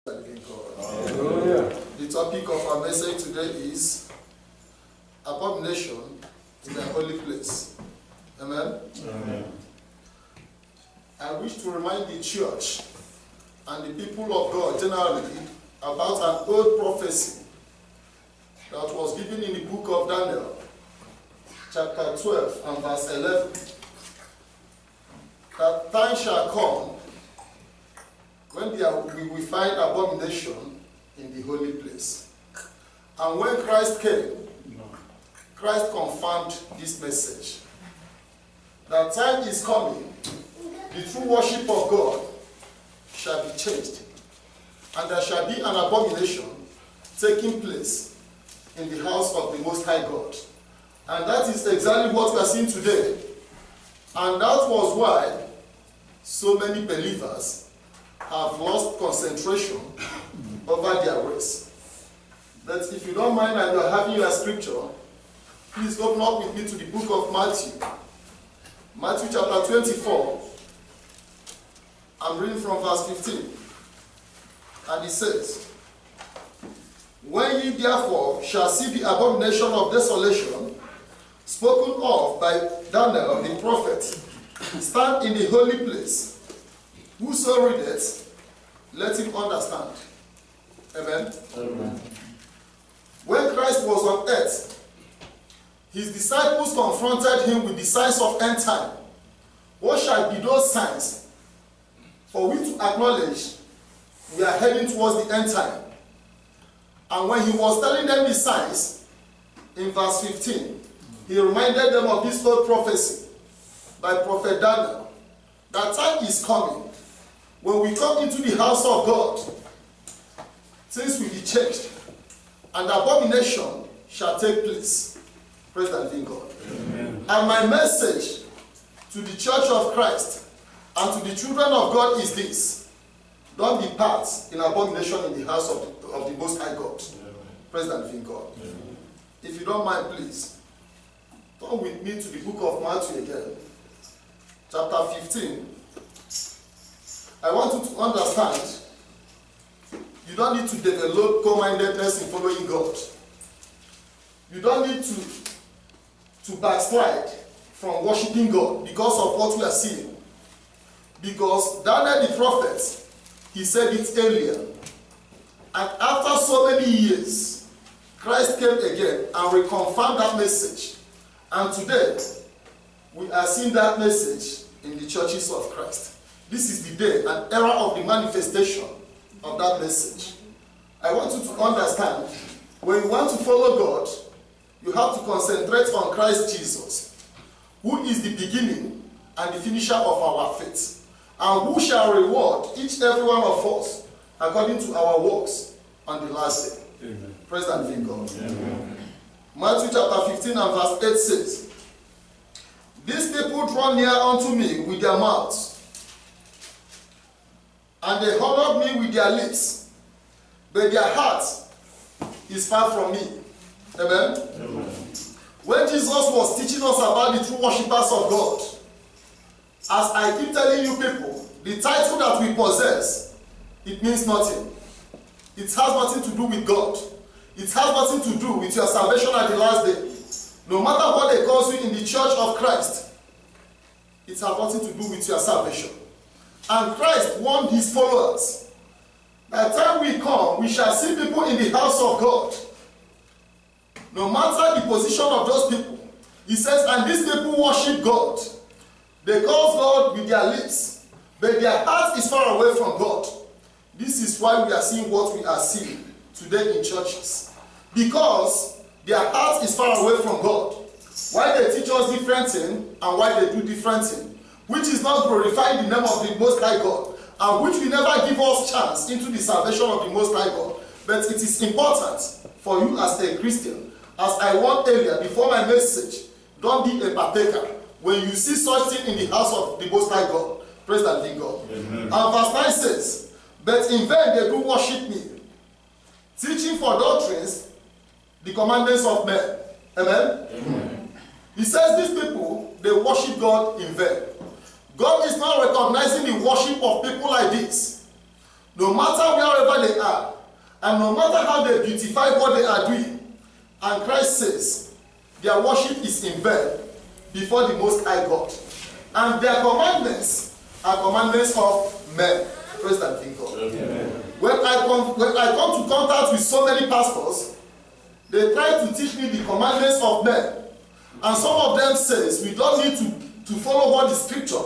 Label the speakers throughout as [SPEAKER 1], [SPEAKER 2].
[SPEAKER 1] Hallelujah. The topic of our message today is abomination in a holy place. Amen?
[SPEAKER 2] Amen.
[SPEAKER 1] I wish to remind the church and the people of God generally about an old prophecy that was given in the book of Daniel, chapter 12 and verse 11. That time shall come when we will find abomination in the holy place. And when Christ came, Christ confirmed this message. That time is coming, the true worship of God shall be changed, and there shall be an abomination taking place in the house of the Most High God. And that is exactly what we are seeing today. And that was why so many believers have lost concentration over their race. But if you don't mind and you are having your scripture, please open up with me to the book of Matthew. Matthew chapter 24. I'm reading from verse 15. And it says, when ye therefore shall see the abomination of desolation spoken of by Daniel the prophet stand in the holy place, whoso readeth, let him understand. Amen?
[SPEAKER 2] Amen.
[SPEAKER 1] When Christ was on earth, his disciples confronted him with the signs of end time. What shall be those signs for we to acknowledge we are heading towards the end time? And when he was telling them the signs, in verse 15, he reminded them of this old prophecy by prophet Daniel, that time is coming when we come into the house of God, things will be changed, and abomination shall take place. Praise the living God.
[SPEAKER 2] Amen.
[SPEAKER 1] And my message to the church of Christ and to the children of God is this: don't be part in abomination in the house of the Most High God.
[SPEAKER 2] Amen.
[SPEAKER 1] Praise the living God.
[SPEAKER 2] Amen.
[SPEAKER 1] If you don't mind, please turn with me to the book of Matthew again, chapter 15. I want you to understand, you don't need to develop co-mindedness in following God. You don't need to backslide from worshiping God because of what we are seeing. Because Daniel the prophet, he said it earlier. And after so many years, Christ came again and reconfirmed that message. And today, we are seeing that message in the churches of Christ. This is the day and era of the manifestation of that message. I want you to understand, when you want to follow God, you have to concentrate on Christ Jesus, who is the beginning and the finisher of our faith, and who shall reward each every one of us according to our works on the last day.
[SPEAKER 2] Amen.
[SPEAKER 1] Praise the living God.
[SPEAKER 2] Amen.
[SPEAKER 1] Matthew chapter 15 and verse 8 says, these people draw near unto me with their mouths, and they honored me with their lips, but their heart is far from me. Amen?
[SPEAKER 2] Amen.
[SPEAKER 1] When Jesus was teaching us about the true worshippers of God, as I keep telling you people, the title that we possess, it means nothing. It has nothing to do with God. It has nothing to do with your salvation at the last day. No matter what they call you in the church of Christ, it has nothing to do with your salvation. And Christ warned his followers, by the time we come, we shall see people in the house of God. No matter the position of those people, he says, and these people worship God. They call God with their lips, but their heart is far away from God. This is why we are seeing what we are seeing today in churches. Because their heart is far away from God. Why they teach us different things and why they do different things, which is not glorifying the name of the Most High God, and which will never give us chance into the salvation of the Most High God. But it is important for you as a Christian, as I warned earlier before my message, don't be a partaker when you see such thing in the house of the Most High God. Praise the living God.
[SPEAKER 2] Amen.
[SPEAKER 1] And verse 9 says, but in vain they do worship me, teaching for doctrines the commandments of men. Amen?
[SPEAKER 2] Amen.
[SPEAKER 1] He says these people, they worship God in vain. God is not recognizing the worship of people like this. no matter wherever they are, and no matter how they beautify what they are doing. And Christ says their worship is in vain before the Most High God. And their commandments are commandments of men. Praise the living God. Amen. When I come to contact with so many pastors, they try to teach me the commandments of men. And some of them says we don't need to follow what the scripture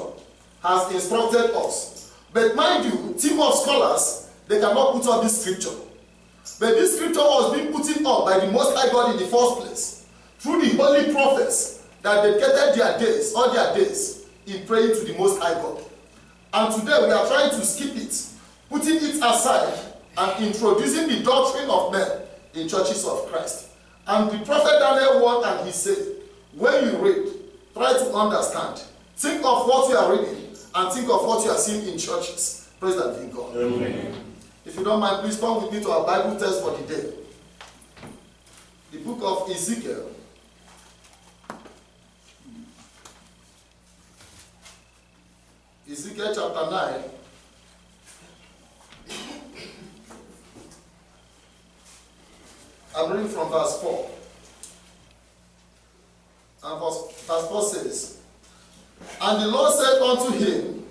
[SPEAKER 1] has instructed us. But mind you, team of scholars, they cannot put up this scripture. But this scripture was being put up by the Most High God in the first place, through the holy prophets that dedicated their days, all their days, in praying to the Most High God. And today we are trying to skip it, putting it aside, and introducing the doctrine of men in churches of Christ. And the prophet Daniel warned and he said, when you read, try to understand. Think of what you are reading and think of what you are seeing in churches. Praise the living God. Amen. If you don't mind, please come with me to our Bible text for the day. The book of Ezekiel. Ezekiel chapter 9. I'm reading from verse 4. And verse 4 says, and the Lord said unto him,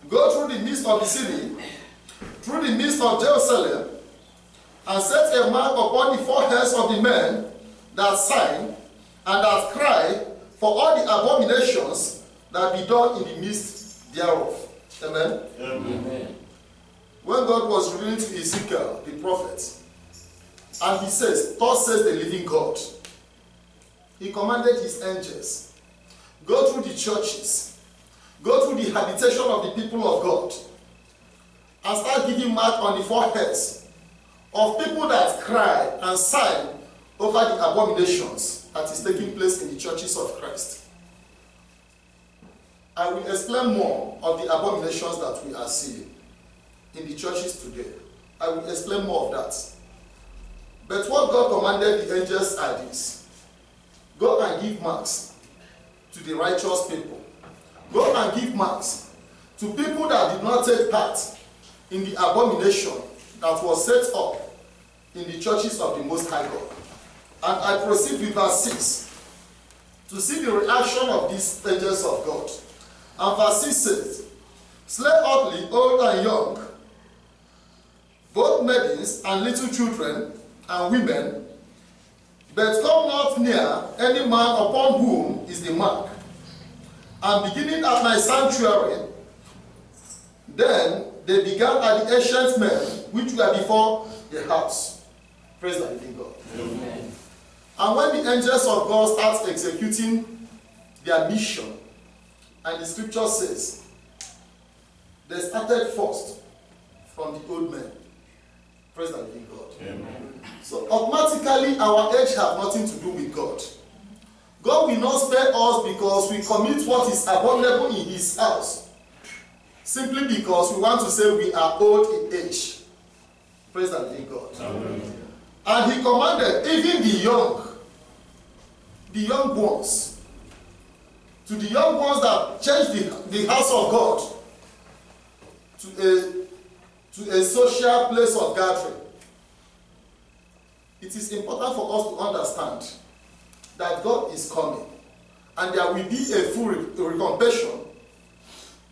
[SPEAKER 1] go through the midst of the city, through the midst of Jerusalem, and set a mark upon the foreheads of the men that sign and that cry for all the abominations that be done in the midst thereof. Amen? Amen. When God was revealing to Ezekiel, the prophet, and he says, thus says the living God, he commanded his angels, go through the churches, go through the habitation of the people of God, and start giving mark on the foreheads of people that cry and sign over the abominations that is taking place in the churches of Christ. I will explain more of the abominations that we are seeing in the churches today. I will explain more of that. But what God commanded the angels are this: go and give marks to the righteous people. Go and give marks to people that did not take part in the abomination that was set up in the churches of the Most High God. And I proceed with verse 6 to see the reaction of these angels of God. And verse 6 says, slay utterly old and young, both maidens and little children and women, but come not near any man upon whom is the mark. And beginning at my sanctuary, then they began at the ancient men which were before the house. Praise the living God. Amen. And when the angels of God start executing their mission, and the scripture says, they started first from the old men. Praise the living God. Amen. So automatically our age have nothing to do with God. God will not spare us because we commit what is abominable in his house, simply because we want to say we are old in age. Praise the living God. Amen. And he commanded even the young ones, to the young ones that changed the house of God to a social place of gathering. It is important for us to understand that God is coming, and there will be a full recompense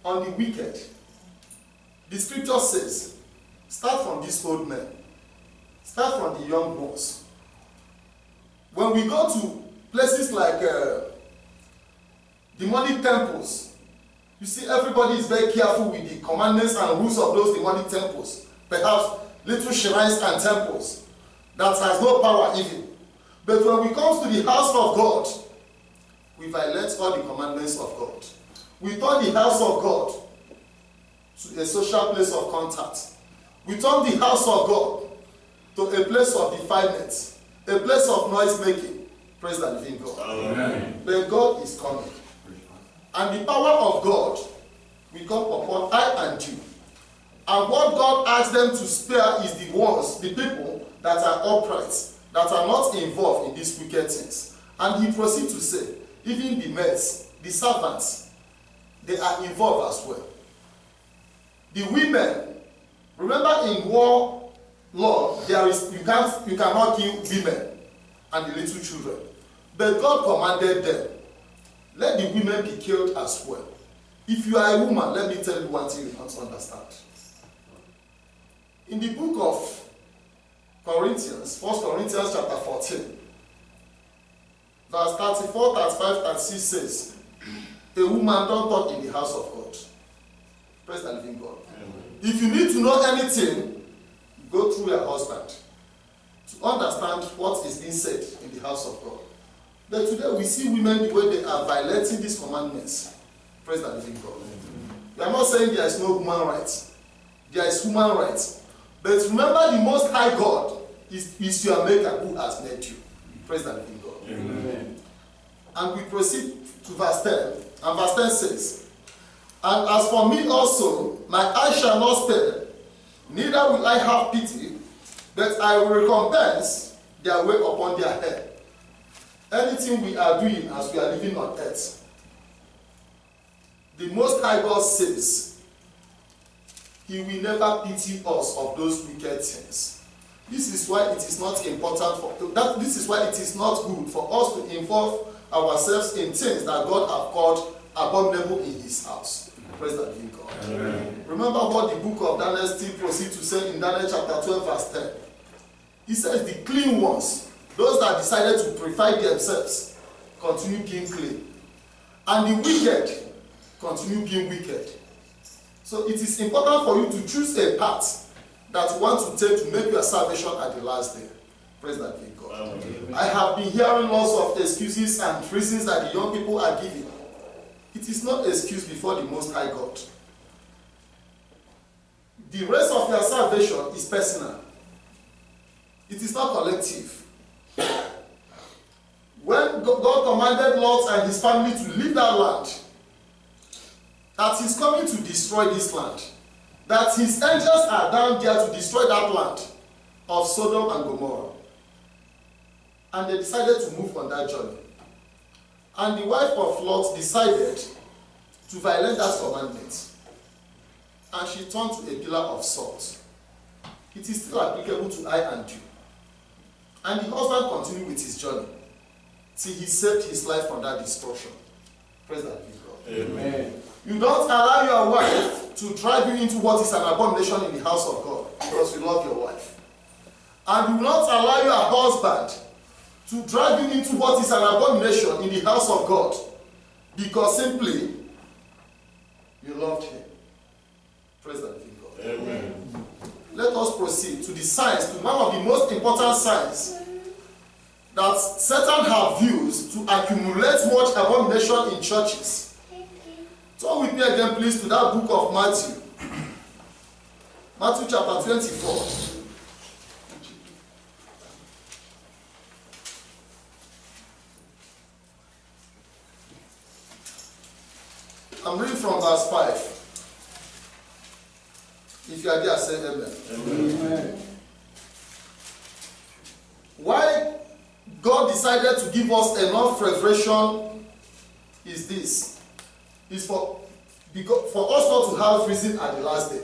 [SPEAKER 1] on the wicked. The scripture says, start from these old men, start from the young ones. When we go to places like demonic temples, you see everybody is very careful with the commandments and rules of those demonic temples. Perhaps little shrines and temples that has no power even. But when we come to the house of God, we violate all the commandments of God. We turn the house of God to a social place of contact. We turn the house of God to a place of defilement, a place of noise making. Praise the living God. Amen. But God is coming. And the power of God will come upon I and you. And what God asks them to spare is the ones, the people that are upright, that are not involved in these wicked things. And he proceeds to say, even the maids, the servants, they are involved as well. The women Remember, in war law, you cannot kill women and the little children. But God commanded them, let the women be killed as well. If you are a woman, let me tell you one thing you must understand. In the book of Corinthians, 1 Corinthians chapter 14, verse 34, 35, 36 says, a woman don't talk in the house of God. Praise the living God. If you need to know anything, go through your husband to understand what is being said in the house of God. But today we see women the way they are violating these commandments. Praise the living God. We are not saying there is no human rights. There is human rights. But remember, the Most High God is your maker who has made you. Praise the living God. Amen. And we proceed to verse 10. And verse 10 says, and as for me also, my eye shall not spare, neither will I have pity, but I will recompense their way upon their head. Anything we are doing as we are living on earth, the Most High God says, He will never pity us of those wicked things. This is why it is not important this is why it is not good for us to involve ourselves in things that God has called abominable in His house. Praise the living God. Amen. Remember what the book of Daniel still proceeds to say in Daniel chapter 12 verse 10. He says the clean ones, those that decided to purify themselves, continue being clean. And the wicked continue being wicked. So it is important for you to choose a path that you want to take to make your salvation at the last day. Praise the living God. Amen. I have been hearing lots of excuses and reasons that the young people are giving. It is not an excuse before the Most High God. The rest of your salvation is personal. It is not collective. When God commanded Lot and his family to leave that land, that He's coming to destroy this land, that His angels are down there to destroy that land of Sodom and Gomorrah. And they decided to move on that journey. And the wife of Lot decided to violate that commandment. And she turned to a pillar of salt. It is still applicable to I and you. And the husband continued with his journey till he saved his life from that destruction. Praise the living God. Amen. You don't allow your wife to drive you into what is an abomination in the house of God because you love your wife. And you will not allow your husband to drive you into what is an abomination in the house of God because simply you loved Him. Praise the living God. Amen. Let us proceed to the signs, to one of the most important signs that Satan have used to accumulate much abomination in churches. Turn with me again, please, to that book of Matthew. Matthew chapter 24. I'm reading from verse 5. If you are there, say amen. Amen. Why God decided to give us enough revelation is this. Is for us not to have reason at the last day.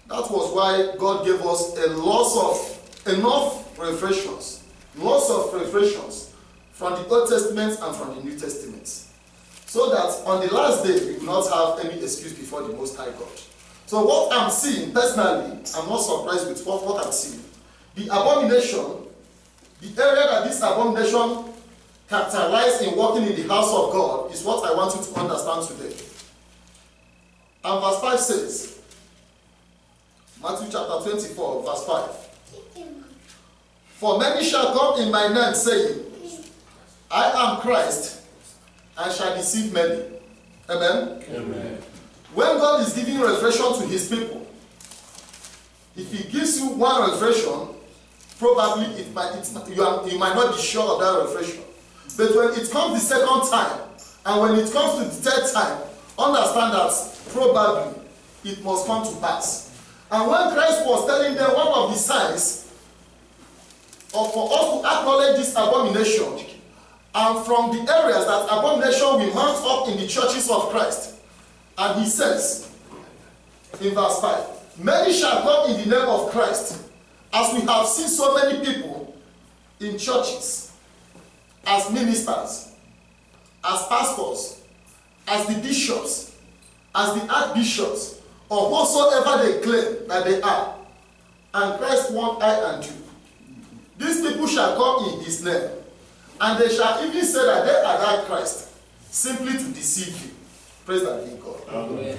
[SPEAKER 1] That was why God gave us enough revelations. Lots of revelations from the Old Testament and from the New Testament. So that on the last day, we will not have any excuse before the Most High God. So what I'm seeing, personally, I'm not surprised with what I'm seeing. The abomination, the area that this abomination capitalized in working in the house of God is what I want you to understand today. And verse 5 says, Matthew chapter 24, verse 5. For many shall come in my name, saying, I am Christ, and shall deceive many. Amen? Amen. When God is giving revelation to His people, if He gives you one revelation, probably you might not be sure of that revelation. But when it comes the second time, and when it comes to the third time, understand that probably it must come to pass. And when Christ was telling them one of the signs of for us to acknowledge this abomination, and from the areas that abomination will mount up in the churches of Christ, and He says in verse 5, many shall come in the name of Christ, as we have seen so many people in churches, as ministers, as pastors, as the bishops, as the archbishops, or whatsoever they claim that they are, and Christ want I and you. These people shall come in his name, and they shall even say that they are like Christ, simply to deceive you. Praise the living God. Amen.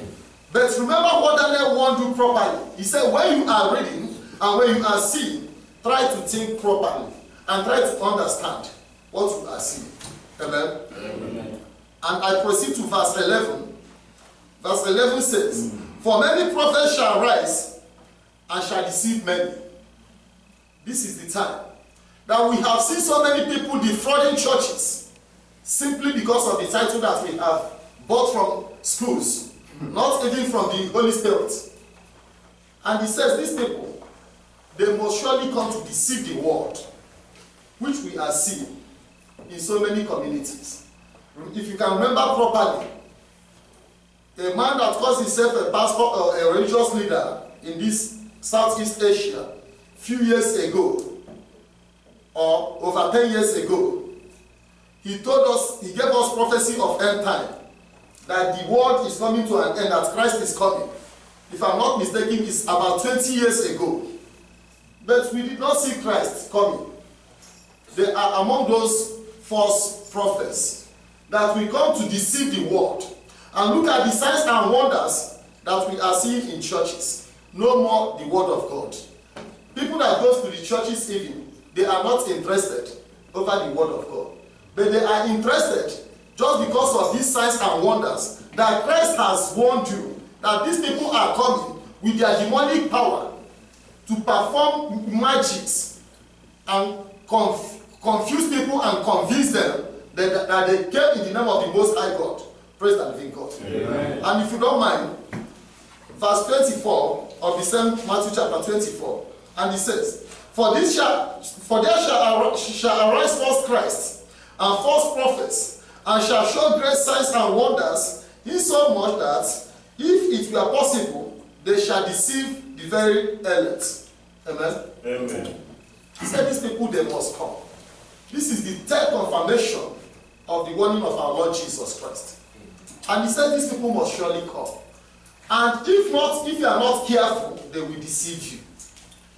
[SPEAKER 1] But remember what Daniel won't do properly. He said, when you are reading and when you are seeing, try to think properly and try to understand what you are seeing. Amen. Amen. And I proceed to verse 11. Verse 11 says, for many prophets shall rise and shall deceive many. This is the time that we have seen so many people defrauding churches simply because of the title that we have bought from schools, not even from the Holy Spirit. And he says these people, they must surely come to deceive the world, which we are seeing in so many communities. If you can remember properly, a man that calls himself a pastor or a religious leader in this Southeast Asia few years ago, or over 10 years ago, he told us, he gave us prophecy of end time, that the world is coming to an end, that Christ is coming. If I'm not mistaken, it's about 20 years ago. But we did not see Christ coming. They are among those false prophets that will come to deceive the world. And look at the signs and wonders that we are seeing in churches. No more the word of God. People that go to the churches even, they are not interested over the word of God. But they are interested just because of these signs and wonders that Christ has warned you that these people are coming with their demonic power to perform magics and confuse people and convince them that they came in the name of the Most High God. Praise the living God. Amen. And if you don't mind, verse 24 of the same Matthew chapter 24, and it says, for there shall arise false Christs and false prophets, and shall show great signs and wonders, insomuch that, if it were possible, they shall deceive the very elect. Amen? Amen. He said these people, they must come. This is the third confirmation of the warning of our Lord Jesus Christ. And he said these people must surely come. And if not, if you are not careful, they will deceive you.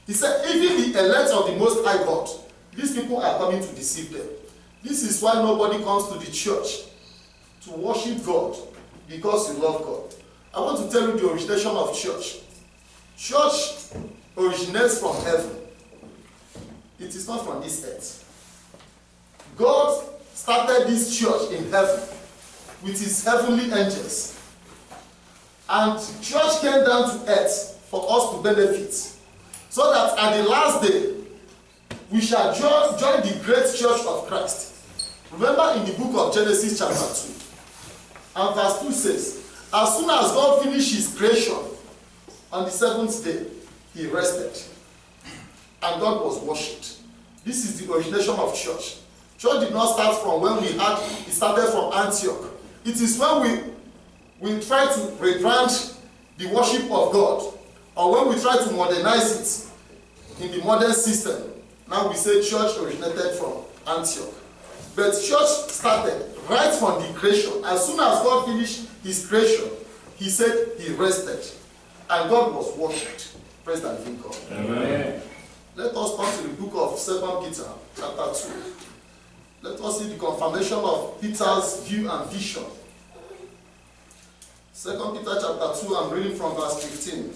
[SPEAKER 1] He said, even the elect of the Most High God, these people are coming to deceive them. This is why nobody comes to the church to worship God because you love God. I want to tell you the origination of church. Church originates from heaven. It is not from this earth. God started this church in heaven with his heavenly angels. And church came down to earth for us to benefit. So that at the last day, we shall join the great church of Christ. Remember in the book of Genesis chapter 2. And verse 2 says, as soon as God finished his creation, on the seventh day, he rested. And God was worshipped. This is the origination of church. Church did not start from when it started from Antioch. It is when we try to rebrand the worship of God, or when we try to modernize it in the modern system. Now we say church originated from Antioch. But church started right from the creation. As soon as God finished his creation, he said he rested. And God was worshipped. Praise the living God. Amen. Let us come to the book of 2 Peter chapter 2. Let us see the confirmation of Peter's view and vision. 2 Peter chapter 2, I'm reading from verse 15.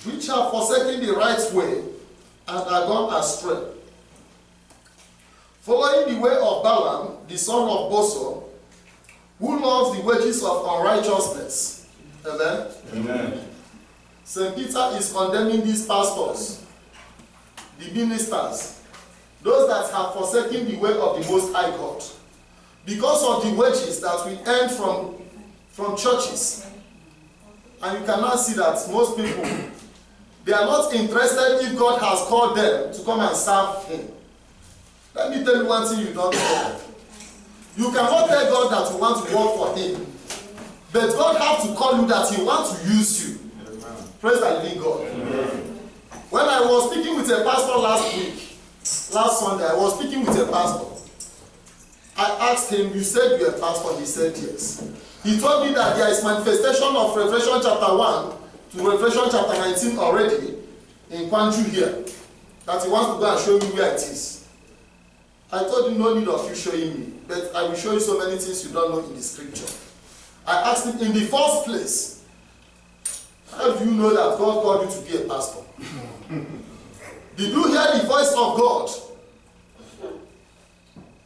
[SPEAKER 1] Which have forsaken the right way and are gone astray, following the way of Balaam, the son of Bosor, who loves the wages of unrighteousness. Amen? Amen. St. Peter is condemning these pastors, the ministers, those that have forsaken the way of the Most High God, because of the wages that we earn from churches. And you cannot see that most people, they are not interested if God has called them to come and serve him. Let me tell you one thing you don't know. You cannot tell God that you want to work for him. But God has to call you that He wants to use you. Amen. Praise the living God. Amen. When I was speaking with a pastor last Sunday, I was speaking with a pastor. I asked him, you said you're a pastor? He said yes. He told me that there is manifestation of Revelation chapter 1 to Revelation chapter 19 already in Kwanju here. That he wants to go and show me where it is. I told him, no need of you showing me, but I will show you so many things you don't know in the scripture. I asked him, in the first place, how do you know that God called you to be a pastor? Did you hear the voice of God?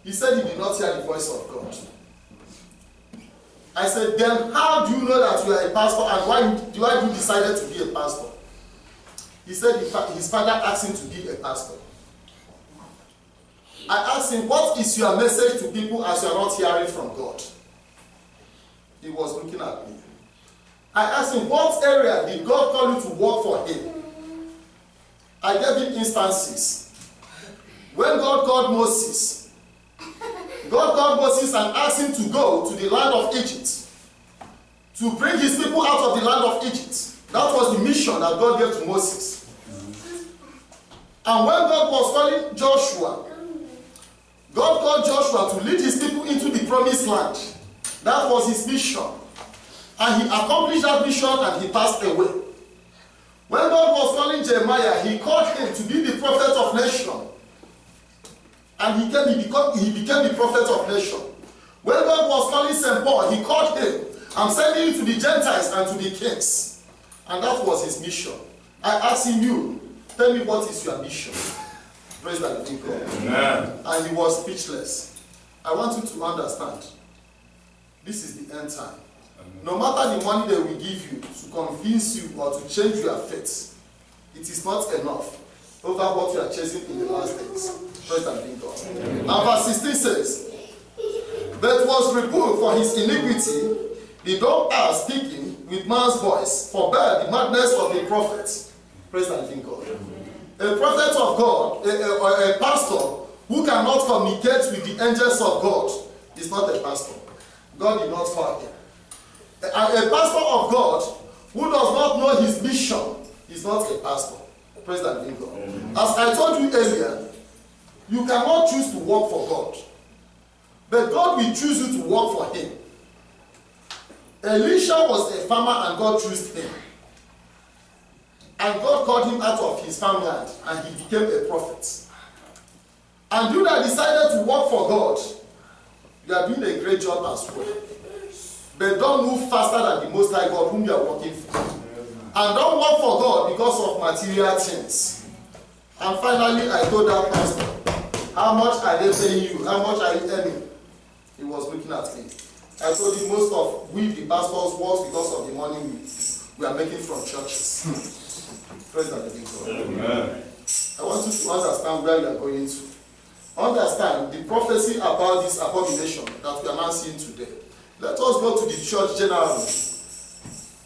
[SPEAKER 1] He said he did not hear the voice of God. I said, then how do you know that you are a pastor, and why you decided to be a pastor? He said his father asked him to be a pastor. I asked him, what is your message to people as you are not hearing from God? He was looking at me. I asked him, what area did God call you to work for Him? I gave him instances. When God called Moses and asked him to go to the land of Egypt, to bring his people out of the land of Egypt. That was the mission that God gave to Moses. And when God was calling Joshua, God called Joshua to lead his people into the promised land. That was his mission. And he accomplished that mission and he passed away. When God was calling Jeremiah, he called him to be the prophet of nation. And he became the prophet of nation. When God was calling St. Paul, he called him, I'm sending you to the Gentiles and to the kings. And that was his mission. I asked him, you, tell me what is your mission? Praise the living God. Amen. And he was speechless. I want you to understand, this is the end time. No matter the money they will give you to convince you or to change your faith, it is not enough over what you are chasing in the last days. Praise the living God. And verse 16 says, but was reproved for his iniquity, the dog are speaking with man's voice, forbear the madness of the prophet. Praise the living God. A prophet of God, a pastor who cannot communicate with the angels of God is not a pastor. God did not call him. A pastor of God who does not know his mission is not a pastor. Praise the living God. As I told you earlier, you cannot choose to work for God, but God will choose you to work for Him. Elisha was a farmer and God chose him. And God called him out of his farmland and he became a prophet. And you that decided to work for God, you are doing a great job as well. But don't move faster than the Most High God whom you are working for. And don't work for God because of material things. And finally, I told that pastor, how much are they paying you? How much are you earning? He was looking at me. I told him most of we, the pastors, work because of the money we are making from churches. Praise the living God. Amen. I want you to understand where you are going to. Understand the prophecy about this abomination that we are now seeing today. Let us go to the church generally.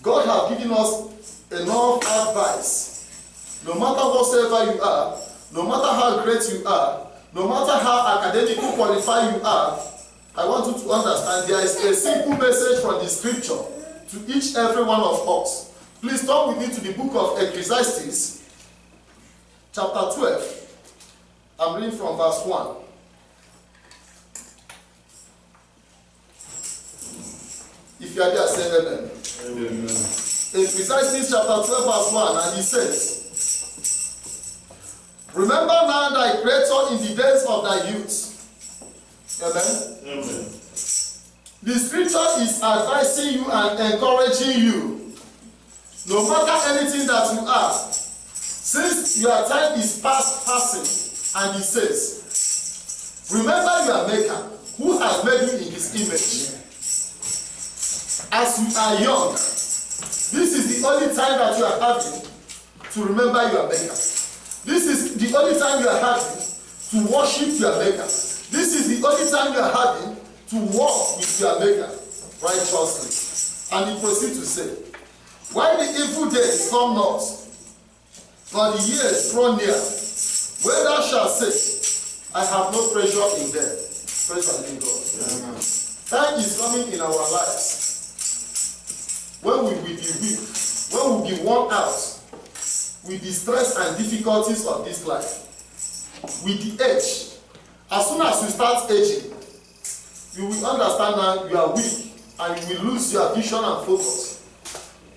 [SPEAKER 1] God has given us enough advice. No matter whatsoever you are, no matter how great you are, no matter how academically qualified you are, I want you to understand there is a simple message from the scripture to each every one of us. Please turn with me to the book of Ecclesiastes, chapter 12. I'm reading from verse 1. If you are there, say amen. Amen. Ecclesiastes chapter 12 verse 1, and he says, remember now thy Creator in the days of thy youth. Amen? Amen. The scripture is advising you and encouraging you. No matter anything that you are, since your time is passing, and he says, remember your Maker, who has made you in his image. As you are young, this is the only time that you are having to remember your Maker. This is the only time you are having to worship your Maker. This is the only time you are having to walk with your Maker righteously. And he proceeds to say, when the evil days come not, nor the years draw near, when thou shalt say, I have no pleasure in them. Praise the living God. Time is coming in our lives when we will be weak, when we will be worn out with the stress and difficulties of this life, with the age. As soon as you start aging, you will understand that you are weak and you will lose your vision and focus.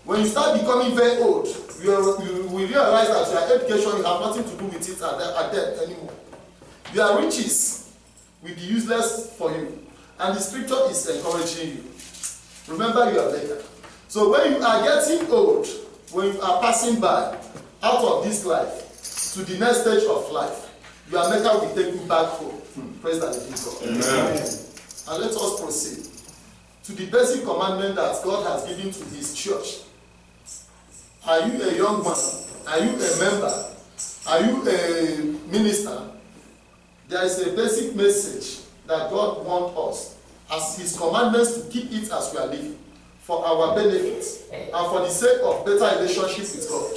[SPEAKER 1] When you start becoming very old, you will realize that your education, you have nothing to do with it at that anymore. Your riches will be useless for you. And the scripture is encouraging you. Remember, you are maker. So when you are getting old, when you are passing by out of this life to the next stage of life, your maker will take you back home. Praise the living God. Amen. And let us proceed to the basic commandment that God has given to his church. Are you a young man? Are you a member? Are you a minister? There is a basic message that God wants us as his commandments to keep it as we are living, for our benefit and for the sake of better relationship with God.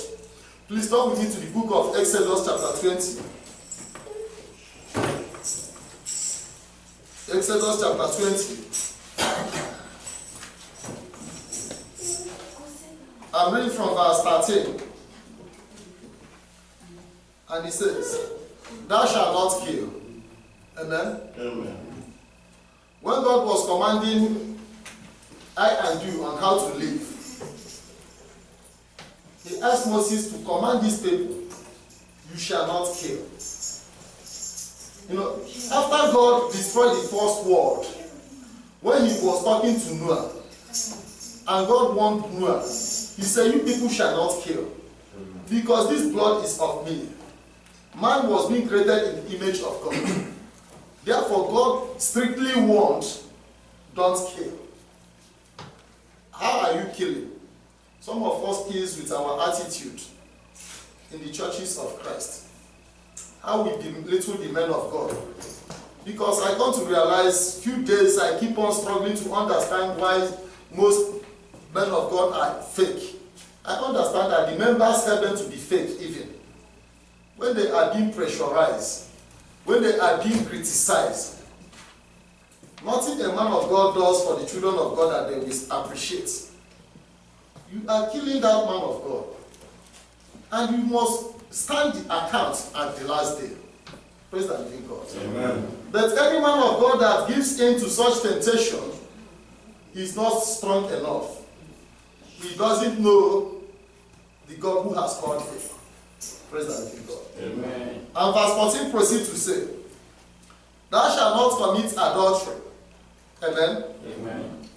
[SPEAKER 1] Please turn with me to the book of Exodus chapter 20. Exodus chapter 20. I'm reading from verse 13. And it says, "Thou shalt not kill." Amen? Amen. When God was commanding I and you on how to live, he asked Moses to command these people, "You shall not kill." You know, after God destroyed the first world, when he was talking to Noah, and God warned Noah, he said, "You people shall not kill, because this blood is of me." Man was being created in the image of God. Therefore, God strictly warned, don't kill. How are you killing? Some of us kill with our attitude in the churches of Christ. How we belittle the men of God. Because I come to realize, few days I keep on struggling to understand why most men of God are fake. I understand that the members help them to be fake even. When they are being pressurized, when they are being criticized, nothing a man of God does for the children of God that they will appreciate. You are killing that man of God. And you must stand the account at the last day. Praise the living God. Amen. But any man of God that gives in to such temptation is not strong enough. He doesn't know the God who has called him. Praise the living God. Amen. And verse 14 proceeds to say, "Thou shalt not commit adultery." Amen. Amen.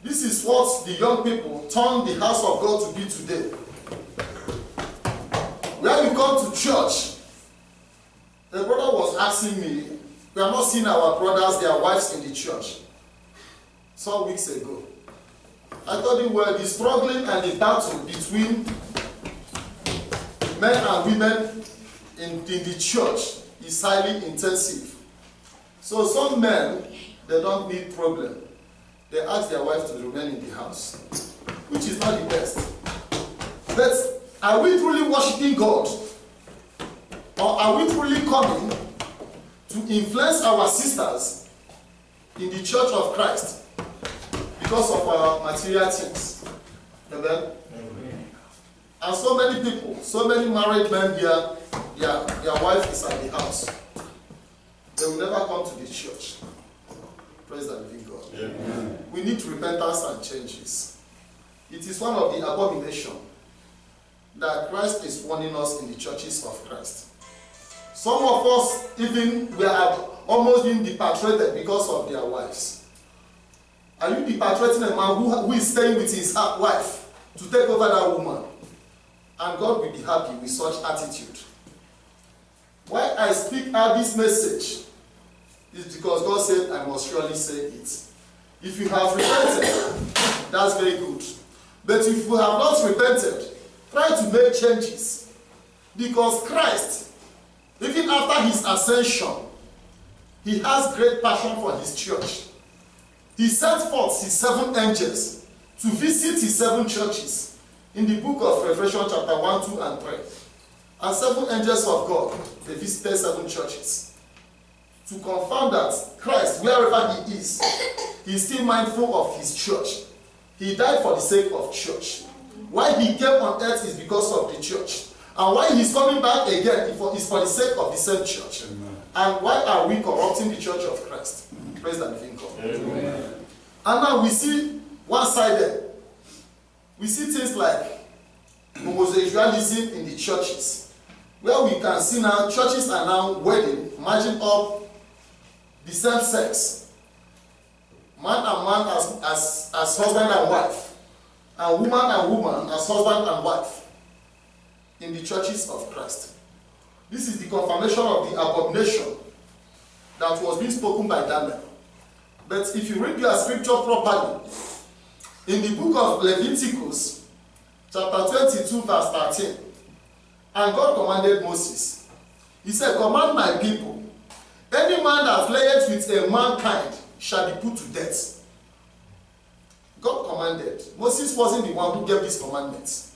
[SPEAKER 1] This is what the young people turn the house of God to be today. When you come to church, the brother was asking me, we are not seeing our brothers, their wives in the church. Some weeks ago. I told him, well, the struggling and the battle between men and women in the church is highly intensive. So some men, they don't need problem. They ask their wife to remain in the house, which is not the best. But are we truly worshiping God? Or are we truly coming to influence our sisters in the church of Christ because of our material things? Amen? And so many people, so many married men here, their wife is at the house. They will never come to the church. Praise the living God. Amen. We need repentance and changes. It is one of the abominations that Christ is warning us in the churches of Christ. Some of us, even, we are almost being depatriated because of their wives. Are you depatriating a man who is staying with his wife to take over that woman? And God will be happy with such attitude. Why I speak out this message is because God said I must surely say it. If you have repented, that's very good. But if you have not repented, try to make changes. Because Christ, even after his ascension, he has great passion for his church. He sent forth his 7 angels to visit his 7 churches in the book of Revelation chapter 1, 2, and 3. And 7 angels of God, they visited 7 churches to confirm that Christ, wherever he is still mindful of his church. He died for the sake of church. Why he came on earth is because of the church. And why he's coming back again is for the sake of the same church. Amen. And why are we corrupting the church of Christ? Praise the living God. Amen. And now we see one-sided. We see things like homosexualism in the churches, where we can see now churches are now marching up the same sex, man and man as husband and wife, and woman as husband and wife in the churches of Christ. This is the confirmation of the abomination that was being spoken by Daniel. But if you read your scripture properly, in the book of Leviticus, chapter 22, verse 13, and God commanded Moses, he said, command my people, any man that playeth with a mankind shall be put to death. God commanded. Moses wasn't the one who gave these commandments.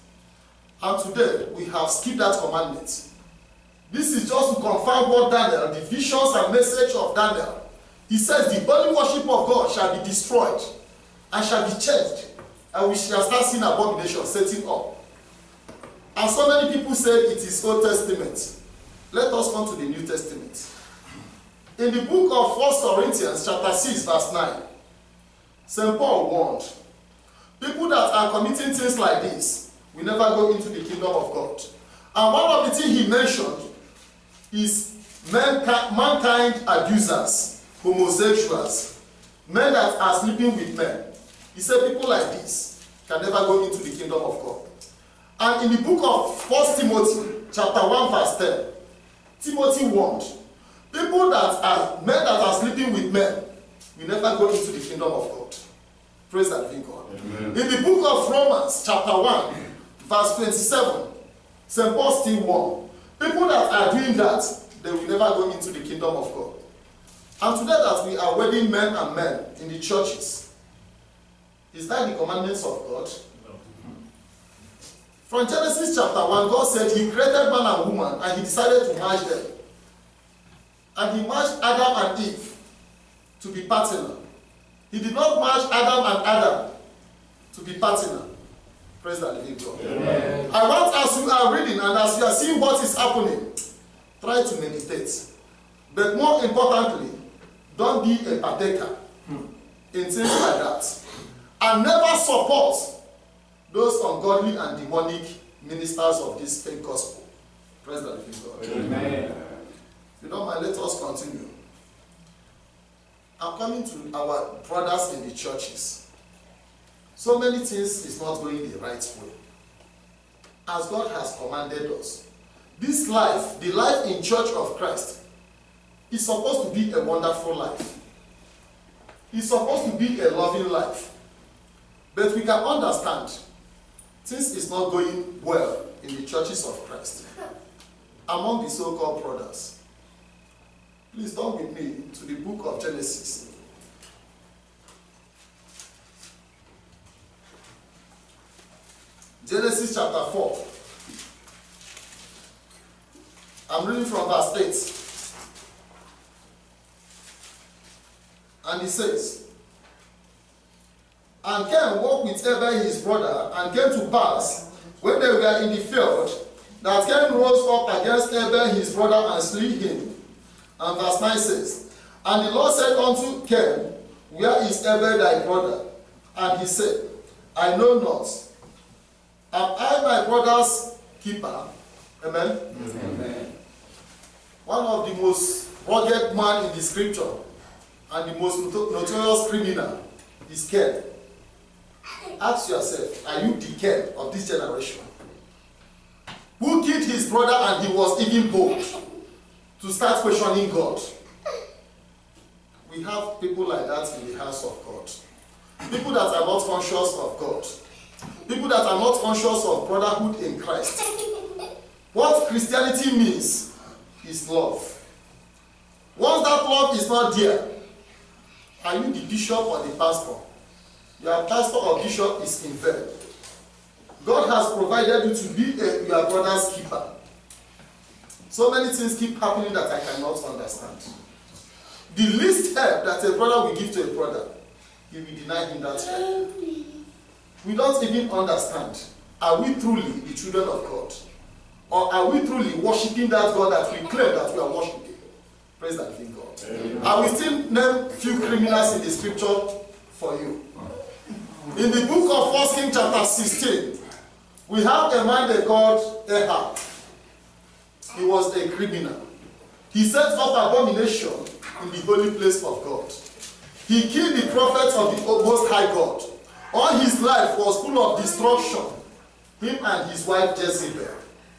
[SPEAKER 1] And today, we have skipped that commandment. This is just to confirm what Daniel, the visions and message of Daniel, he says the body worship of God shall be destroyed and shall be changed, and we shall start seeing abomination setting up. And so many people say it is Old Testament. Let us come to the New Testament. In the book of 1 Corinthians chapter 6 verse 9, St. Paul warned, people that are committing things like this will never go into the kingdom of God. And one of the things he mentioned is mankind abusers, homosexuals, men that are sleeping with men. He said people like this can never go into the kingdom of God. And in the book of 1 Timothy chapter 1 verse 10, Timothy warned, people that are men that are sleeping with men will never go into the kingdom of God. Praise the living God. Amen. In the book of Romans chapter 1 verse 27, St. Paul still warned, people that are doing that, they will never go into the kingdom of God. And today that we are wedding men and men in the churches, is that the commandments of God? No. From Genesis chapter 1, God said he created man and woman and he decided to merge them. And he merged Adam and Eve to be partner. He did not merge Adam and Adam to be partner. Praise the living God. Amen. I want, as you are reading and as you are seeing what is happening, try to meditate. But more importantly, don't be a partaker in things like that. And never support those ungodly and demonic ministers of this fake gospel. Praise the living God. Amen. If you don't mind, let us continue. I'm coming to our brothers in the churches. So many things is not going the right way, as God has commanded us. This life, the life in Church of Christ, is supposed to be a wonderful life. It's supposed to be a loving life. But we can understand things is not going well in the churches of Christ, among the so-called brothers. Please turn with me to the book of Genesis. Genesis chapter 4. I'm reading from verse 8. And it says, and Cain walked with Abel his brother, and came to pass, when they were in the field, that Cain rose up against Abel his brother and slew him. And verse 9 says, and the Lord said unto Cain, where is Abel thy brother? And he said, I know not. Am I my brother's keeper? Amen? Amen. One of the most rugged man in the scripture and the most notorious criminal is Cain. Ask yourself, are you the Cain of this generation? Who killed his brother and he was even bold to start questioning God? We have people like that in the house of God. People that are not conscious of God. People that are not conscious of brotherhood in Christ. What Christianity means is love. Once that love is not there, are you the bishop or the pastor? Your pastor or bishop is in vain. God has provided you to be your brother's keeper. So many things keep happening that I cannot understand. The least help that a brother will give to a brother, he will deny him that help. we don't even understand. Are we truly the children of God? Or are we truly worshiping that God that we claim that we are worshiping? Praise the living God. Amen. I will still name few criminals in the scripture for you. In the book of 1 Kings chapter 16, we have a man they called Ahab. He was a criminal. He set up abomination in the holy place of God. He killed the prophets of the Most High God. All his life was full of destruction. Him and his wife Jezebel.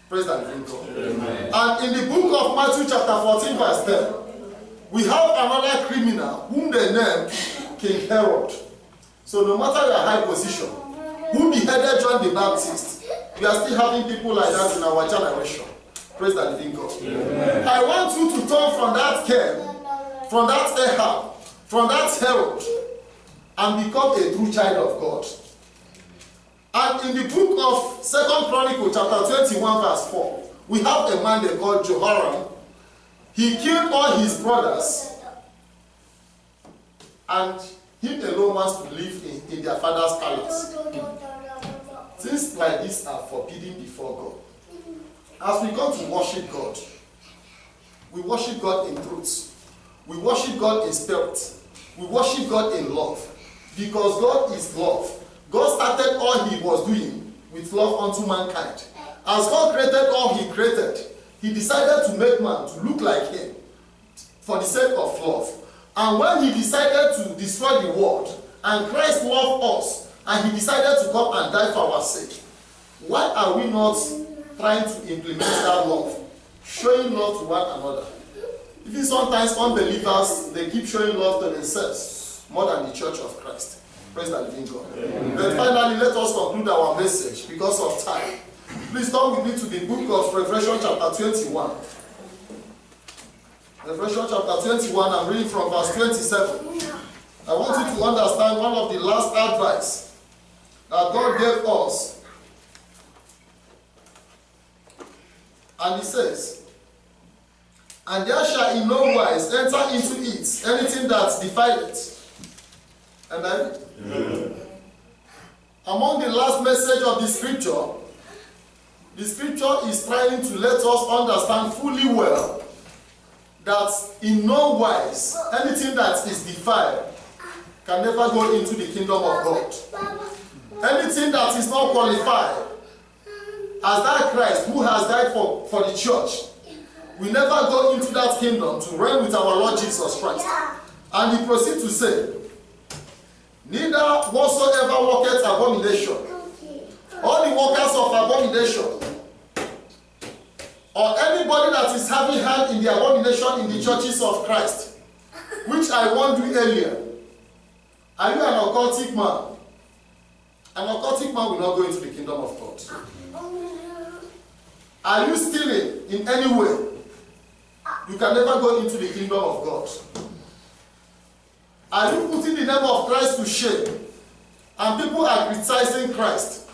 [SPEAKER 1] Praise the living God. Amen. And in the book of Matthew chapter 14 verse 10, we have another criminal whom they named King Herod. So no matter your high position, who beheaded John the Baptist, we are still having people like that in our generation. Praise the living God. Amen. I want you to turn from that King, from that Ahab, from that Herod, and become a true child of God. And in the book of 2 Chronicles chapter 21 verse 4, we have a man they called Jehoram. He killed all his brothers, and he alone wants to live in their father's palace. Things like this are forbidden before God. As we come to worship God, we worship God in truth. We worship God in spirit. We worship God in love. Because God is love. God started all he was doing with love unto mankind. As God created all he created, he decided to make man to look like him for the sake of love. And when he decided to destroy the world, and Christ loved us, and he decided to come and die for our sake, why are we not trying to implement that love? Showing love to one another. Even sometimes unbelievers, they keep showing love to themselves more than the church of Christ. Praise the living God. Amen. Then finally, let us conclude our message because of time. Please turn with me to the book of Revelation chapter 21. Revelation chapter 21, I'm reading from verse 27. I want you to understand one of the last advice that God gave us. And he says, and there shall in no wise enter into it anything that defileth. Amen? Amen. Among the last message of the scripture is trying to let us understand fully well that in no wise anything that is defiled can never go into the kingdom of God. Anything that is not qualified as that Christ who has died for the church will never go into that kingdom to reign with our Lord Jesus Christ. And he proceeds to say, neither whatsoever worketh abomination, all the workers of abomination, or anybody that is having hand in the abomination in the churches of Christ, which I warned you earlier. Are you an occultic man? An occultic man will not go into the kingdom of God. Are you stealing in any way? You can never go into the kingdom of God. Are you putting the name of Christ to shame? And people are criticizing Christ.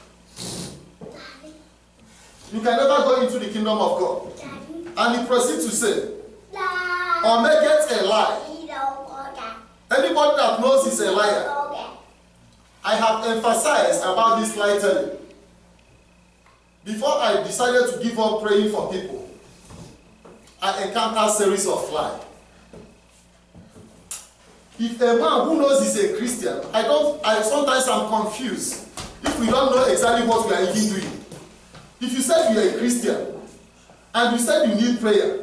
[SPEAKER 1] You can never go into the kingdom of God. And he proceeds to say, or make it a lie. Anybody that knows is a liar. I have emphasized about this lie telling. Before I decided to give up praying for people, I encountered a series of lies. If a man who knows he's a Christian, sometimes I'm confused if we don't know exactly what we are even doing. If you said you are a Christian, and you said you need prayer,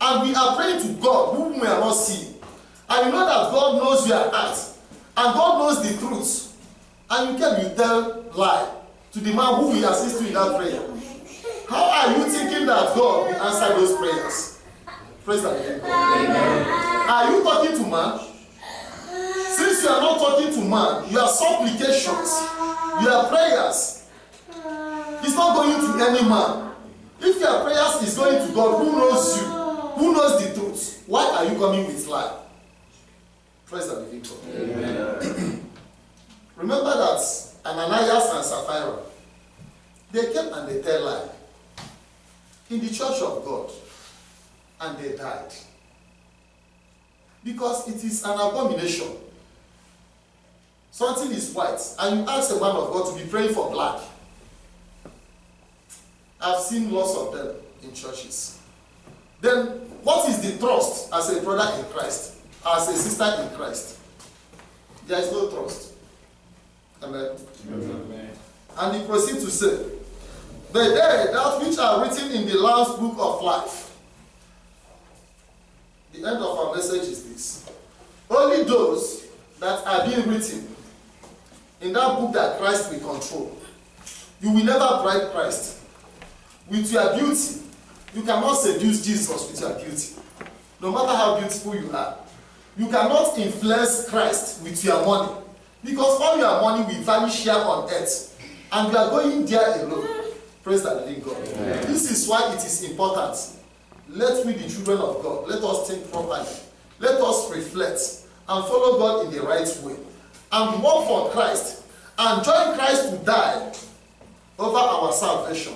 [SPEAKER 1] and we are praying to God whom we are not seeing, and you know that God knows your heart, and God knows the truth, and you tell lie to the man who will assist you in that prayer. How are you thinking that God will answer those prayers? Praise the Lord. Are you talking to man? Since you are not talking to man, your supplications, your prayers, it's not going to any man. If your prayers is going to God, who knows you, who knows the truth, why are you coming with lie? Praise the living God. Amen. Remember that Ananias and Sapphira, they came and they tell lie in the church of God, and they died. Because it is an abomination something is white, and you ask a man of God to be praying for black. I've seen lots of them in churches. Then, what is the trust as a brother in Christ, as a sister in Christ? There is no trust. Amen. Amen. And he proceeds to say, "But they that which are written in the Lamb's book of life." The end of our message is this: only those that are being written in that book that Christ will control. You will never bribe Christ with your beauty. You cannot seduce Jesus with your beauty, no matter how beautiful you are. You cannot influence Christ with your money, because all your money will vanish here on earth, and you are going there alone. Praise the living God. Amen. This is why it is important. Let we, the children of God, let us think properly. Let us reflect and follow God in the right way, and work for Christ, and join Christ to die over our salvation.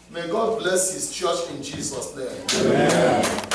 [SPEAKER 1] May God bless his church in Jesus' name. Amen.